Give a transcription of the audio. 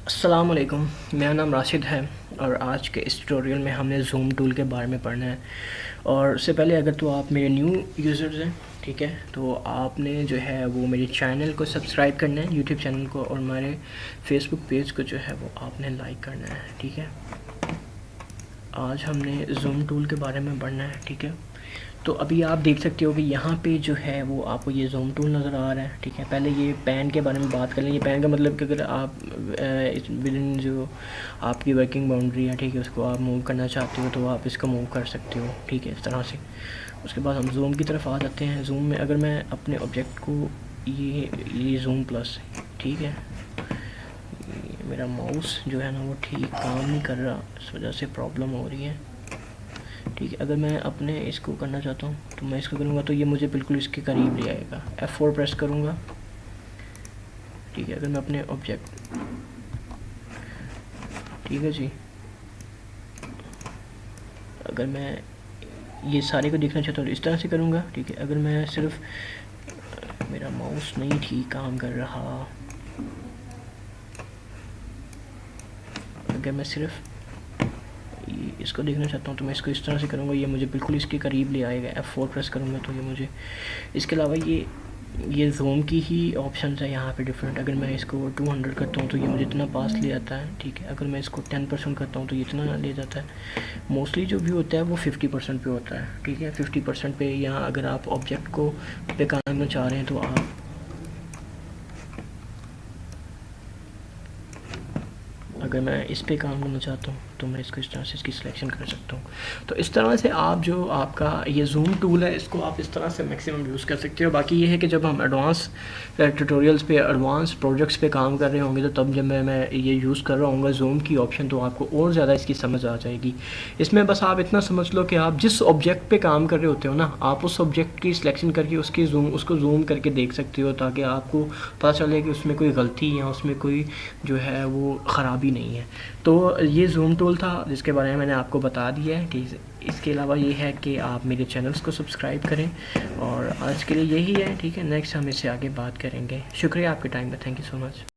अस्सलाम वालेकुम, मेरा नाम राशिद है और आज के इस ट्यूटोरियल में हमने ज़ूम टूल के बारे में पढ़ना है। और उससे पहले अगर तो आप मेरे न्यू यूज़र्स हैं, ठीक है, तो आपने जो है वो मेरे चैनल को सब्सक्राइब करना है, यूट्यूब चैनल को, और हमारे फेसबुक पेज को जो है वो आपने लाइक करना है, ठीक है। आज हमने ज़ूम टूल के बारे में पढ़ना है, ठीक है। तो अभी आप देख सकते हो कि यहाँ पे जो है वो आपको ये ज़ूम टूल नज़र आ रहा है, ठीक है। पहले ये पैन के बारे में बात कर लें। ये पैन का मतलब कि अगर आप विद इन जो आपकी वर्किंग बाउंड्री है, ठीक है, उसको आप मूव करना चाहते हो तो आप इसको मूव कर सकते हो, ठीक है, इस तरह से। उसके बाद हम जूम की तरफ आ जाते हैं। जूम में अगर मैं अपने ऑब्जेक्ट को ये जूम प्लस, ठीक है, मेरा माउस जो है ना वो ठीक काम नहीं कर रहा, इस वजह से प्रॉब्लम हो रही है, ठीक है। अगर मैं अपने इसको करना चाहता हूँ तो मैं इसको करूँगा तो ये मुझे बिल्कुल इसके करीब ले आएगा। F4 प्रेस करूँगा, ठीक है। अगर मैं अपने ऑब्जेक्ट, ठीक है जी, अगर मैं ये सारे को देखना चाहता हूँ तो इस तरह से करूँगा, ठीक है। अगर मैं सिर्फ मेरा माउस नहीं ठीक काम कर रहा, अगर मैं सिर्फ इसको देखना चाहता हूँ तो मैं इसको इस तरह से करूँगा, ये मुझे बिल्कुल इसके करीब ले आएगा। F4 प्रेस करूँगा तो ये मुझे, इसके अलावा ये जूम की ही ऑप्शन है यहाँ पे डिफरेंट। अगर मैं इसको 200 करता हूँ तो ये मुझे इतना पास ले आता है, ठीक है। अगर मैं इसको 10% करता हूँ तो ये इतना ले जाता है। मोस्टली जो भी होता है वो 50% पे होता है, ठीक है। 50% पे यहाँ अगर आप ऑब्जेक्ट को पे काम में चाह रहे हैं तो आप अगर मैं इस पे काम करना चाहता हूँ तो मैं इसको इस तरह से इसकी सिलेक्शन कर सकता हूँ। तो इस तरह से आप जो आपका ये जूम टूल है इसको आप इस तरह से मैक्सिमम यूज़ कर सकते हो। बाकी ये है कि जब हम एडवांस ट्यूटोरियल्स पे, एडवांस प्रोजेक्ट्स पे काम कर रहे होंगे तो तब जब मैं ये यूज़ कर रहा हूँ जूम की ऑप्शन, तो आपको और ज़्यादा इसकी समझ आ जाएगी। इसमें बस आप इतना समझ लो कि आप जिस ऑब्जेक्ट पे काम कर रहे होते हो ना, आप उस ऑब्जेक्ट की सिलेक्शन करके उसको जूम करके देख सकते हो, ताकि आपको पता चले कि उसमें कोई गलती या उसमें कोई जो है वो ख़राबी नहीं है। तो ये जूम टूल था जिसके बारे में मैंने आपको बता दिया है, ठीक है। इसके अलावा ये है कि आप मेरे चैनल्स को सब्सक्राइब करें, और आज के लिए यही है, ठीक है। नेक्स्ट हम इससे आगे बात करेंगे। शुक्रिया आपके टाइम का, थैंक यू सो मच।